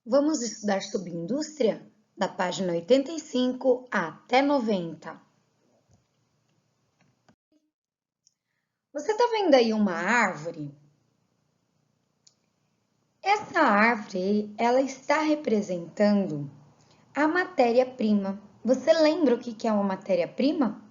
Vamos estudar sobre indústria? Da página 85 até 90. Você está vendo aí uma árvore? Essa árvore, ela está representando a matéria-prima. Você lembra o que é uma matéria-prima?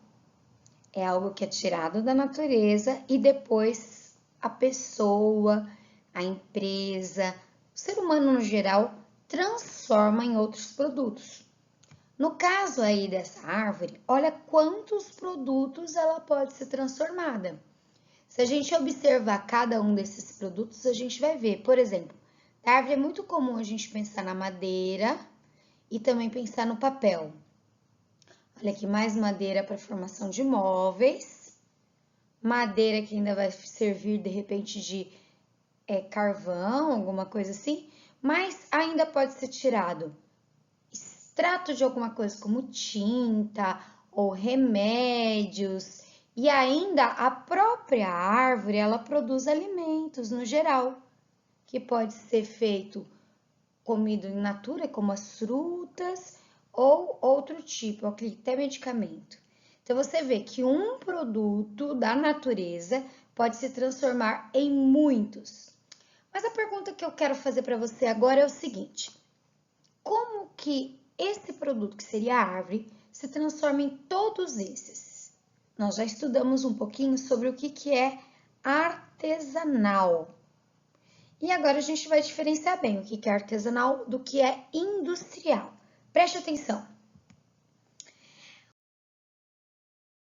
É algo que é tirado da natureza e depois a pessoa, a empresa, o ser humano no geral, transforma em outros produtos. No caso aí dessa árvore, olha quantos produtos ela pode ser transformada. Se a gente observar cada um desses produtos, a gente vai ver, por exemplo, da árvore é muito comum a gente pensar na madeira e também pensar no papel. Olha aqui, mais madeira para formação de móveis, madeira que ainda vai servir de repente de carvão, alguma coisa assim, mas ainda pode ser tirado extrato de alguma coisa como tinta ou remédios, e ainda a própria árvore, ela produz alimentos no geral, que pode ser feito comido in natura, como as frutas ou outro tipo, até medicamento. Então você vê que um produto da natureza pode se transformar em muitos. Mas a pergunta que eu quero fazer para você agora é o seguinte: como que esse produto, que seria a árvore, se transforma em todos esses? Nós já estudamos um pouquinho sobre o que é artesanal. E agora a gente vai diferenciar bem o que é artesanal do que é industrial. Preste atenção.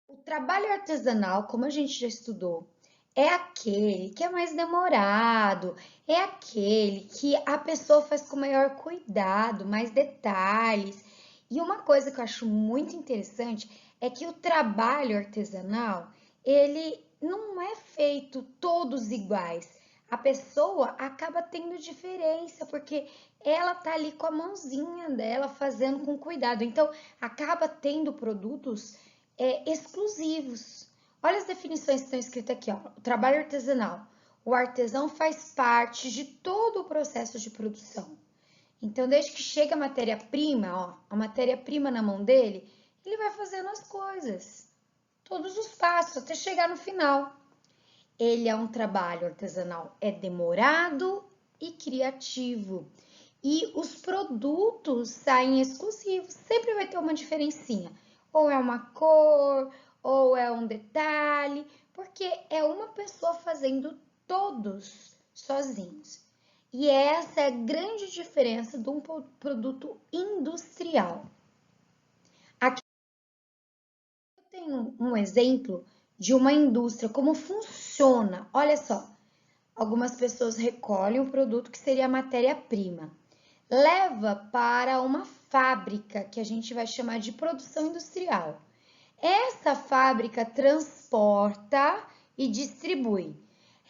O trabalho artesanal, como a gente já estudou, é aquele que é mais demorado, é aquele que a pessoa faz com maior cuidado, mais detalhes. E uma coisa que eu acho muito interessante é que o trabalho artesanal, ele não é feito todos iguais. A pessoa acaba tendo diferença, porque ela tá ali com a mãozinha dela fazendo com cuidado. Então, acaba tendo produtos exclusivos. Olha as definições que estão escritas aqui, ó. O trabalho artesanal. O artesão faz parte de todo o processo de produção. Então, desde que chega a matéria-prima, ó, a matéria-prima na mão dele, ele vai fazendo as coisas, todos os passos, até chegar no final. Ele é um trabalho artesanal, é demorado e criativo. E os produtos saem exclusivos, sempre vai ter uma diferencinha. Ou é uma cor, ou é um detalhe, porque é uma pessoa fazendo todos sozinhos. E essa é a grande diferença de um produto industrial. Aqui eu tenho um exemplo de uma indústria, como funciona. Olha só, algumas pessoas recolhem o produto que seria a matéria-prima, leva para uma fábrica que a gente vai chamar de produção industrial. Essa fábrica transporta e distribui.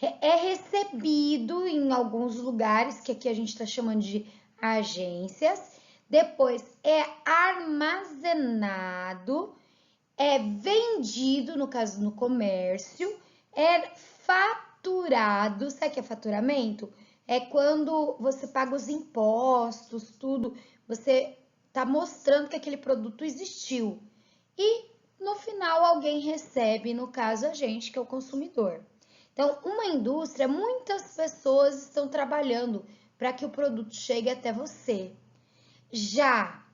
É recebido em alguns lugares, que aqui a gente está chamando de agências, depois é armazenado, é vendido, no caso no comércio, é faturado. Sabe o que é faturamento? É quando você paga os impostos, tudo, você está mostrando que aquele produto existiu. E no final alguém recebe, no caso a gente, que é o consumidor. Então, uma indústria, muitas pessoas estão trabalhando para que o produto chegue até você. Já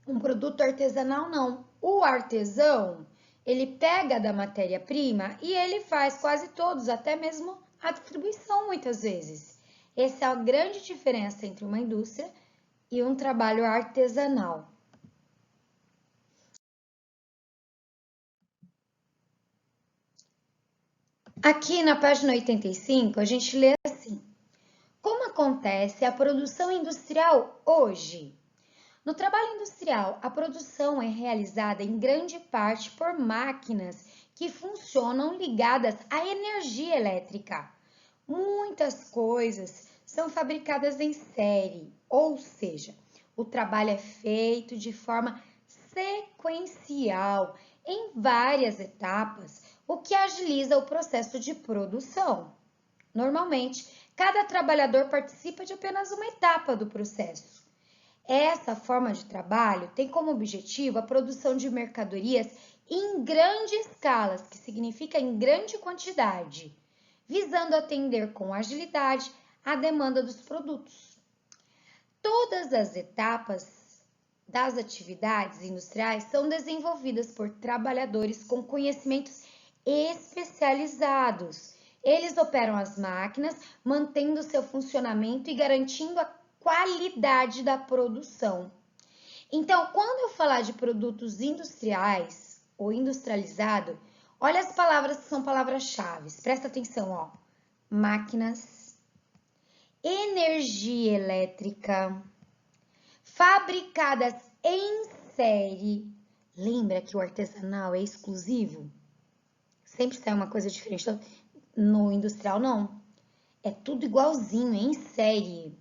um produto artesanal, não. O artesão, ele pega da matéria-prima e ele faz quase todos, até mesmo a distribuição, muitas vezes. Essa é a grande diferença entre uma indústria e um trabalho artesanal. Aqui na página 85, a gente lê assim: como acontece a produção industrial hoje? No trabalho industrial, a produção é realizada em grande parte por máquinas que funcionam ligadas à energia elétrica. Muitas coisas são fabricadas em série, ou seja, o trabalho é feito de forma sequencial, em várias etapas, o que agiliza o processo de produção. Normalmente, cada trabalhador participa de apenas uma etapa do processo. Essa forma de trabalho tem como objetivo a produção de mercadorias em grande escala, que significa em grande quantidade, visando atender com agilidade a demanda dos produtos. Todas as etapas das atividades industriais são desenvolvidas por trabalhadores com conhecimentos especializados. Eles operam as máquinas, mantendo seu funcionamento e garantindo a qualidade da produção. Então, quando eu falar de produtos industriais ou industrializado, olha as palavras que são palavras-chave. Presta atenção, ó. Máquinas, energia elétrica, fabricadas em série. Lembra que o artesanal é exclusivo? Sempre sai uma coisa diferente. No industrial, não. É tudo igualzinho, é em série.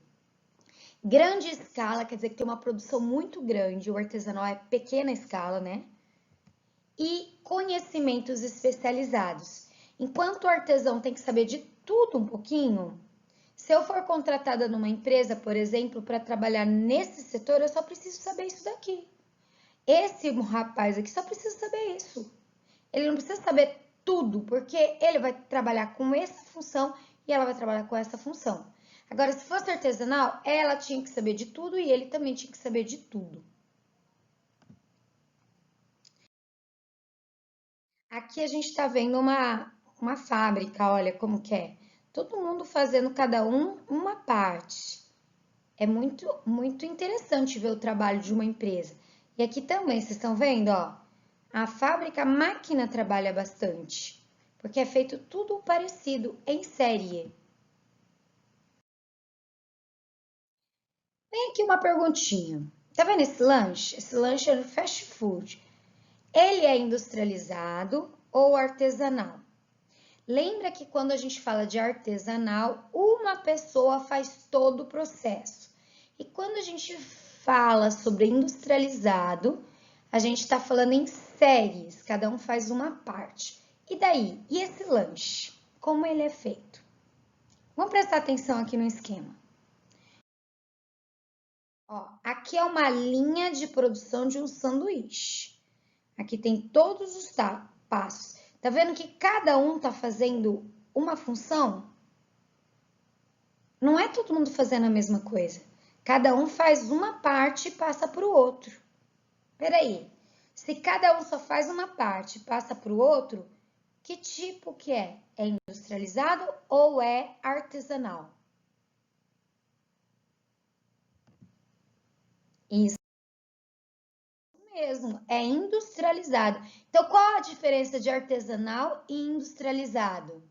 Grande escala quer dizer que tem uma produção muito grande. O artesanal é pequena escala, né? E conhecimentos especializados. Enquanto o artesão tem que saber de tudo um pouquinho, se eu for contratada numa empresa, por exemplo, para trabalhar nesse setor, eu só preciso saber isso daqui. Esse rapaz aqui só precisa saber isso. Ele não precisa saber tudo, porque ele vai trabalhar com essa função e ela vai trabalhar com essa função. Agora, se fosse artesanal, ela tinha que saber de tudo e ele também tinha que saber de tudo. Aqui a gente está vendo uma fábrica, olha como que é. Todo mundo fazendo cada um uma parte. É muito interessante ver o trabalho de uma empresa. E aqui também, vocês estão vendo, ó. A fábrica, a máquina trabalha bastante, porque é feito tudo parecido em série. Tem aqui uma perguntinha. Tá vendo esse lanche? Esse lanche é no fast food. Ele é industrializado ou artesanal? Lembra que quando a gente fala de artesanal, uma pessoa faz todo o processo. E quando a gente fala sobre industrializado, a gente está falando em séries, cada um faz uma parte. E daí? E esse lanche? Como ele é feito? Vamos prestar atenção aqui no esquema. Ó, aqui é uma linha de produção de um sanduíche. Aqui tem todos os passos. Tá vendo que cada um tá fazendo uma função? Não é todo mundo fazendo a mesma coisa. Cada um faz uma parte e passa para o outro. Peraí, se cada um só faz uma parte e passa para o outro, que tipo que é? É industrializado ou é artesanal? Isso mesmo, é industrializado. Então, qual a diferença de artesanal e industrializado?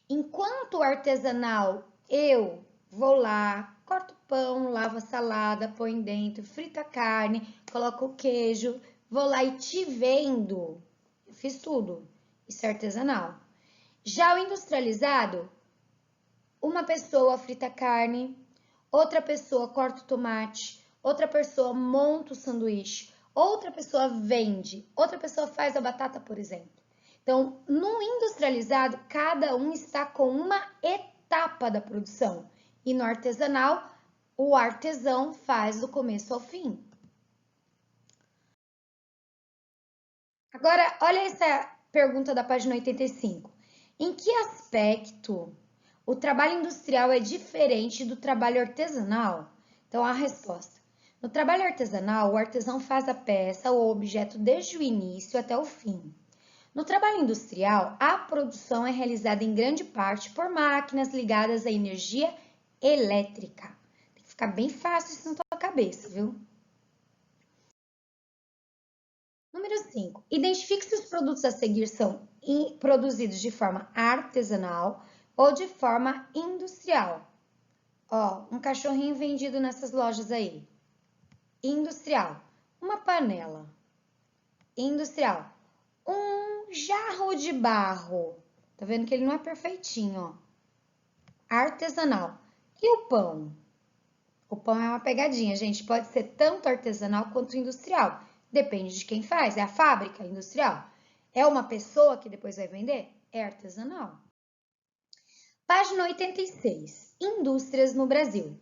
Enquanto artesanal, eu vou lá, corto pão, lavo a salada, põe dentro, frita a carne, coloco o queijo, vou lá e te vendo. Eu fiz tudo. Isso é artesanal. Já o industrializado, uma pessoa frita a carne, outra pessoa corta o tomate, outra pessoa monta o sanduíche, outra pessoa vende, outra pessoa faz a batata, por exemplo. Então, no industrializado, cada um está com uma etapa da produção. E no artesanal, o artesão faz do começo ao fim. Agora, olha essa pergunta da página 85. Em que aspecto o trabalho industrial é diferente do trabalho artesanal? Então, a resposta. No trabalho artesanal, o artesão faz a peça ou objeto desde o início até o fim. No trabalho industrial, a produção é realizada em grande parte por máquinas ligadas à energia elétrica. Tem que ficar bem fácil isso na tua cabeça, viu? Número 5. Identifique se os produtos a seguir são produzidos de forma artesanal ou de forma industrial. Ó, um cachorrinho vendido nessas lojas aí. Industrial. Uma panela. Industrial. Um jarro de barro. Tá vendo que ele não é perfeitinho, ó. Artesanal. E o pão? O pão é uma pegadinha, gente. Pode ser tanto artesanal quanto industrial. Depende de quem faz. É a fábrica industrial? É uma pessoa que depois vai vender? É artesanal. Página 86. Indústrias no Brasil.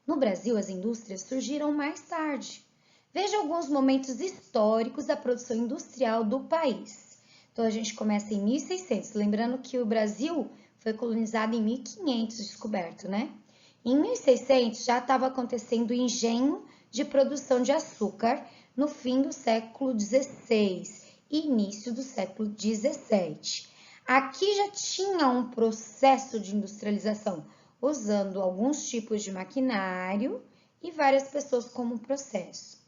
No Brasil, as indústrias surgiram mais tarde. Veja alguns momentos históricos da produção industrial do país. Então, a gente começa em 1600, lembrando que o Brasil foi colonizado em 1500, descoberto, né? Em 1600 já estava acontecendo o engenho de produção de açúcar no fim do século XVI e início do século XVII. Aqui já tinha um processo de industrialização, usando alguns tipos de maquinário e várias pessoas como processo.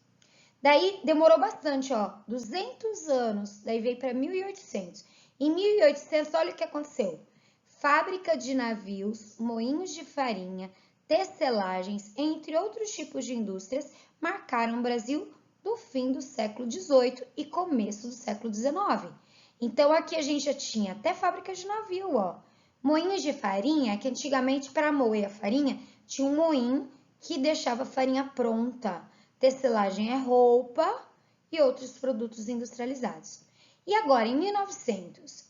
Daí demorou bastante, 200 anos, daí veio para 1800. Em 1800, olha o que aconteceu. Fábrica de navios, moinhos de farinha, tecelagens, entre outros tipos de indústrias, marcaram o Brasil do fim do século XVIII e começo do século XIX. Então, aqui a gente já tinha até fábrica de navio, Moinhos de farinha, que antigamente para moer a farinha, tinha um moinho que deixava a farinha pronta. Tecelagem é roupa e outros produtos industrializados. E agora, em 1900,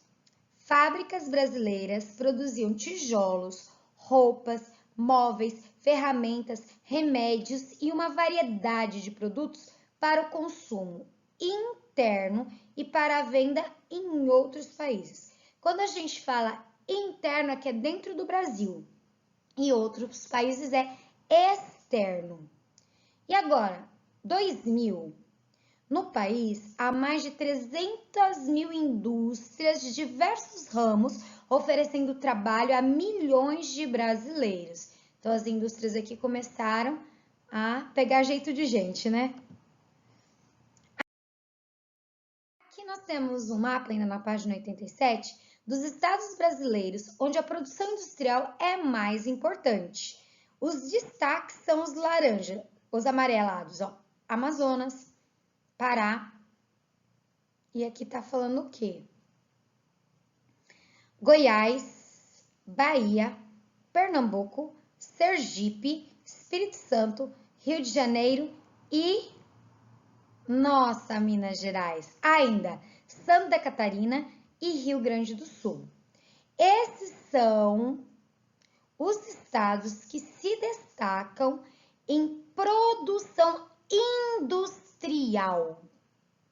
fábricas brasileiras produziam tijolos, roupas, móveis, ferramentas, remédios e uma variedade de produtos para o consumo interno e para a venda em outros países. Quando a gente fala interno, é que é dentro do Brasil, e outros países é externo. E agora, 2000, no país há mais de 300 mil indústrias de diversos ramos oferecendo trabalho a milhões de brasileiros. Então, as indústrias aqui começaram a pegar jeito de gente, né? Aqui nós temos um mapa, ainda na página 87, dos estados brasileiros onde a produção industrial é mais importante. Os destaques são os laranja, os amarelados, Amazonas, Pará. E aqui tá falando o quê? Goiás, Bahia, Pernambuco, Sergipe, Espírito Santo, Rio de Janeiro e nossa, Minas Gerais, ainda Santa Catarina e Rio Grande do Sul. Esses são os estados que se destacam em produção industrial.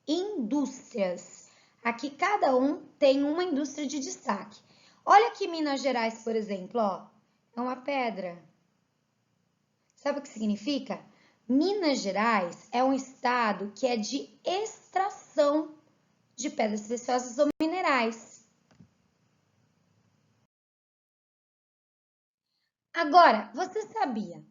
Indústrias. Aqui cada um tem uma indústria de destaque. Olha aqui Minas Gerais, por exemplo, é uma pedra. Sabe o que significa? Minas Gerais é um estado que é de extração de pedras preciosas ou minerais. Agora, você sabia?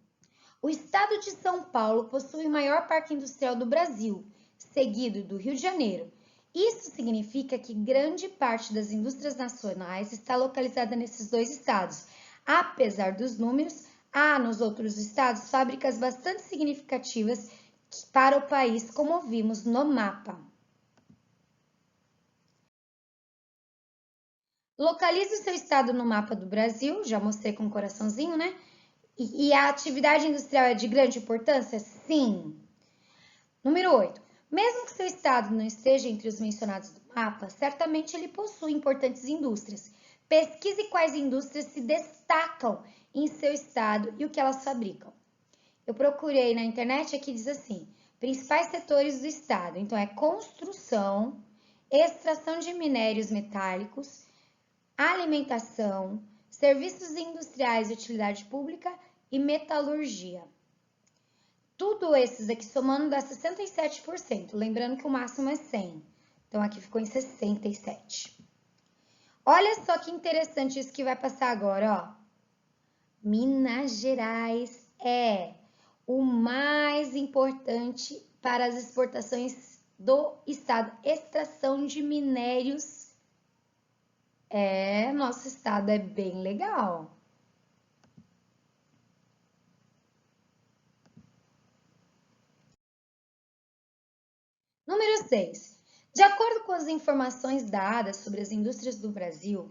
O estado de São Paulo possui o maior parque industrial do Brasil, seguido do Rio de Janeiro. Isso significa que grande parte das indústrias nacionais está localizada nesses dois estados. Apesar dos números, há nos outros estados fábricas bastante significativas para o país, como vimos no mapa. Localize o seu estado no mapa do Brasil, já mostrei com um coraçãozinho, né? E a atividade industrial é de grande importância? Sim. Número 8. Mesmo que seu estado não esteja entre os mencionados do mapa, certamente ele possui importantes indústrias. Pesquise quais indústrias se destacam em seu estado e o que elas fabricam. Eu procurei na internet, aqui diz assim, principais setores do estado. Então, é construção, extração de minérios metálicos, alimentação, serviços industriais de utilidade pública e metalurgia. Tudo esses aqui somando dá 67%, lembrando que o máximo é 100. Então, aqui ficou em 67. Olha só que interessante isso que vai passar agora, Minas Gerais é o mais importante para as exportações do estado. Extração de minérios. Nosso estado é bem legal. Número 6. De acordo com as informações dadas sobre as indústrias do Brasil,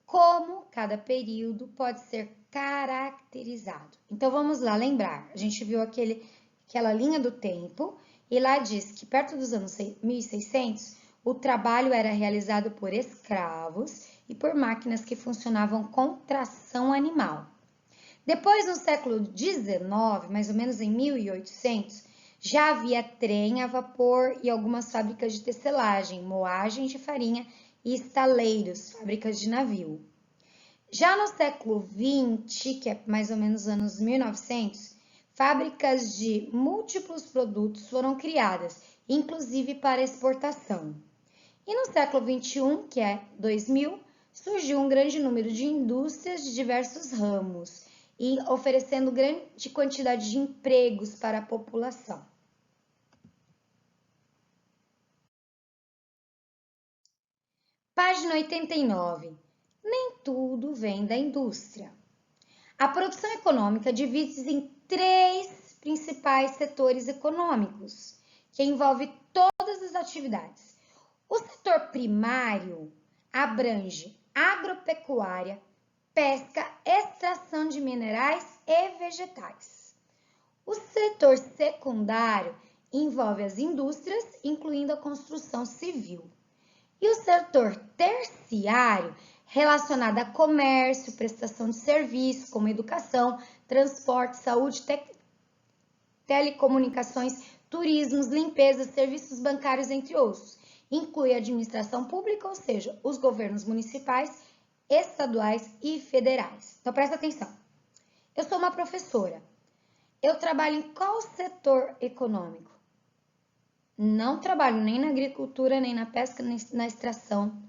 como cada período pode ser caracterizado. Então, vamos lá lembrar. A gente viu aquela linha do tempo e lá diz que perto dos anos 1600, o trabalho era realizado por escravos e por máquinas que funcionavam com tração animal. Depois, no século XIX, mais ou menos em 1800, já havia trem a vapor e algumas fábricas de tecelagem, moagem de farinha e estaleiros, fábricas de navio. Já no século XX, que é mais ou menos anos 1900, fábricas de múltiplos produtos foram criadas, inclusive para exportação. E no século XXI, que é 2000, surgiu um grande número de indústrias de diversos ramos, e oferecendo grande quantidade de empregos para a população. Página 89. Nem tudo vem da indústria. A produção econômica divide-se em 3 principais setores econômicos, que envolve todas as atividades. O setor primário abrange agropecuária, pesca, extração de minerais e vegetais. O setor secundário envolve as indústrias, incluindo a construção civil. E o setor terciário, relacionado a comércio, prestação de serviços, como educação, transporte, saúde, telecomunicações, turismos, limpeza, serviços bancários, entre outros. Inclui a administração pública, ou seja, os governos municipais, estaduais e federais. Então, presta atenção. Eu sou uma professora. Eu trabalho em qual setor econômico? Não trabalho nem na agricultura, nem na pesca, nem na extração.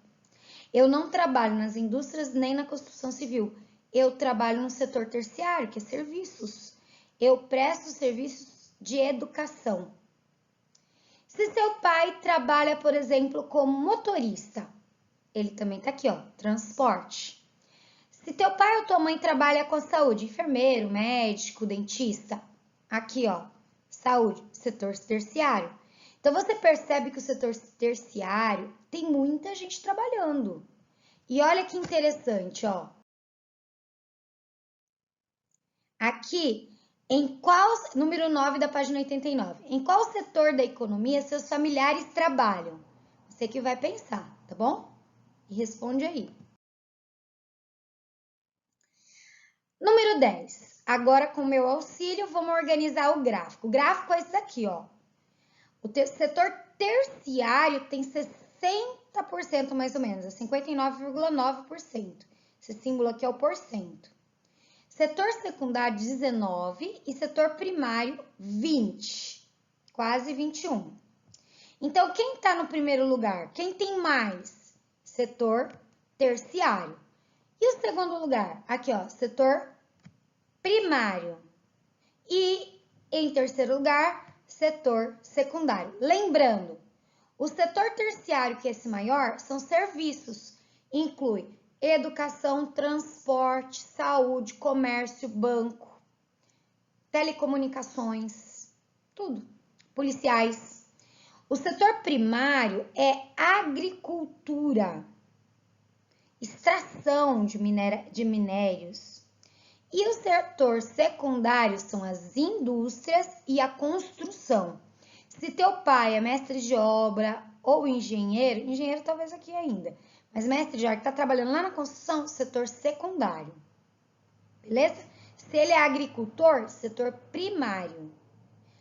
Eu não trabalho nas indústrias, nem na construção civil. Eu trabalho no setor terciário, que é serviços. Eu presto serviços de educação. Se seu pai trabalha, por exemplo, como motorista, ele também tá aqui, ó, transporte. Se teu pai ou tua mãe trabalha com saúde, enfermeiro, médico, dentista, aqui, ó, saúde, setor terciário. Então, você percebe que o setor terciário tem muita gente trabalhando. E olha que interessante, ó. Aqui, número 9 da página 89, em qual setor da economia seus familiares trabalham? Você que vai pensar, tá bom? E responde aí. Número 10. Agora, com o meu auxílio, vamos organizar o gráfico. O gráfico é esse daqui, ó. O setor terciário tem 60% mais ou menos, é 59,9%. Esse símbolo aqui é o porcento. Setor secundário, 19%, e setor primário, 20%, quase 21%. Então, quem está no primeiro lugar? Quem tem mais? Setor terciário. E o segundo lugar? Aqui, ó, setor primário. E em terceiro lugar, setor secundário. Lembrando, o setor terciário, que é esse maior, são serviços. Inclui educação, transporte, saúde, comércio, banco, telecomunicações, tudo. Policiais. O setor primário é agricultura, extração de minérios. E o setor secundário são as indústrias e a construção. Se teu pai é mestre de obra ou engenheiro talvez aqui ainda, mas mestre de obra que está trabalhando lá na construção, setor secundário. Beleza? Se ele é agricultor, setor primário.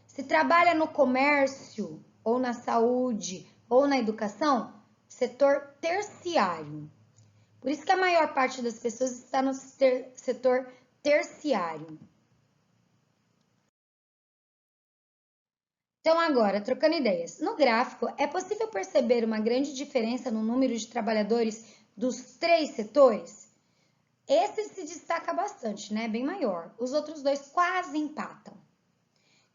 Se trabalha no comércio, ou na saúde, ou na educação, setor terciário. Por isso que a maior parte das pessoas está no setor terciário. Então, agora, trocando ideias. No gráfico, é possível perceber uma grande diferença no número de trabalhadores dos 3 setores? Esse se destaca bastante, né? Bem maior. Os outros 2 quase empatam.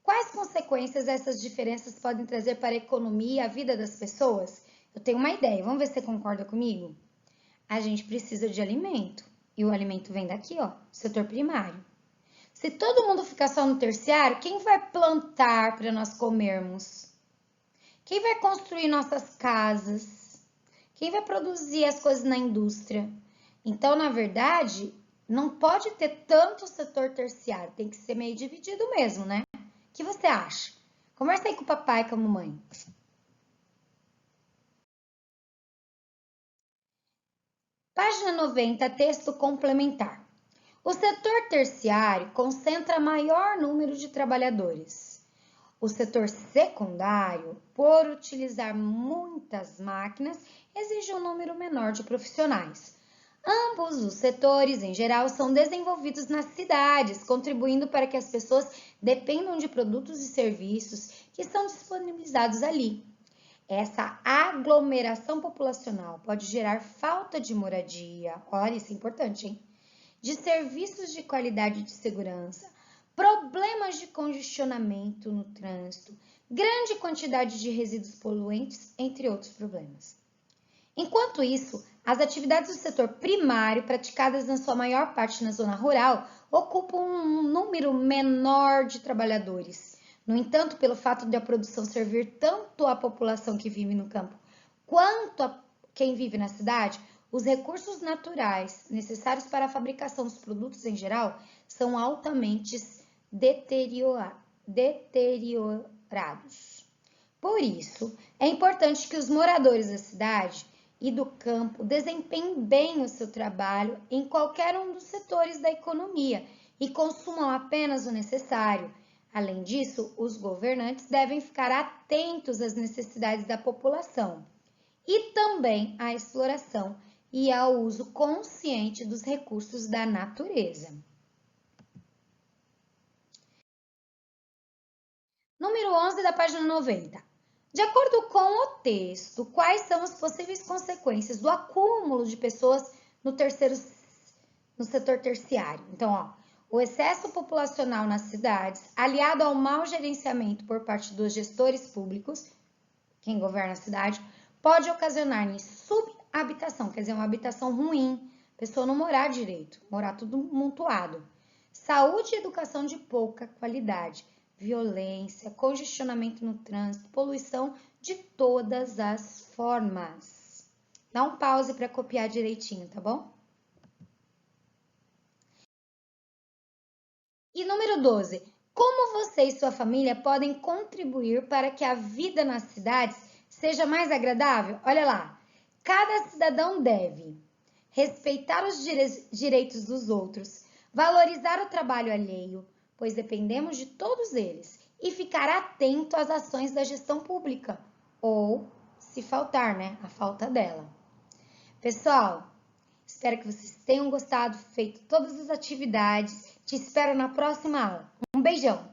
Quais consequências essas diferenças podem trazer para a economia e a vida das pessoas? Eu tenho uma ideia, vamos ver se você concorda comigo? A gente precisa de alimento. E o alimento vem daqui, ó, setor primário. Se todo mundo ficar só no terciário, quem vai plantar para nós comermos? Quem vai construir nossas casas? Quem vai produzir as coisas na indústria? Então, na verdade, não pode ter tanto setor terciário, tem que ser meio dividido mesmo, né? O que você acha? Conversa aí com o papai e com a mamãe. Página 90, texto complementar. O setor terciário concentra maior número de trabalhadores. O setor secundário, por utilizar muitas máquinas, exige um número menor de profissionais. Ambos os setores, em geral, são desenvolvidos nas cidades, contribuindo para que as pessoas dependam de produtos e serviços que são disponibilizados ali. Essa aglomeração populacional pode gerar falta de moradia, olha, isso é importante, hein? De serviços de qualidade e de segurança, problemas de congestionamento no trânsito, grande quantidade de resíduos poluentes, entre outros problemas. Enquanto isso, as atividades do setor primário, praticadas na sua maior parte na zona rural, ocupam um número menor de trabalhadores. No entanto, pelo fato de a produção servir tanto à população que vive no campo quanto a quem vive na cidade, os recursos naturais necessários para a fabricação dos produtos em geral são altamente deteriorados. Por isso, é importante que os moradores da cidade e do campo desempenhem bem o seu trabalho em qualquer um dos setores da economia e consumam apenas o necessário. Além disso, os governantes devem ficar atentos às necessidades da população e também à exploração e ao uso consciente dos recursos da natureza. Número 11 da página 90. De acordo com o texto, quais são as possíveis consequências do acúmulo de pessoas no setor terciário? Então, o excesso populacional nas cidades, aliado ao mau gerenciamento por parte dos gestores públicos, quem governa a cidade, pode ocasionar subhabitação, quer dizer, uma habitação ruim, a pessoa não morar direito, morar tudo amontoado. Saúde e educação de pouca qualidade, violência, congestionamento no trânsito, poluição de todas as formas. Dá um pause para copiar direitinho, tá bom? E número 12. Como você e sua família podem contribuir para que a vida nas cidades seja mais agradável? Olha lá, cada cidadão deve respeitar os direitos dos outros, valorizar o trabalho alheio, pois dependemos de todos eles, e ficar atento às ações da gestão pública, ou, se faltar, a falta dela. Pessoal, espero que vocês tenham gostado, feito todas as atividades. Te espero na próxima aula. Um beijão!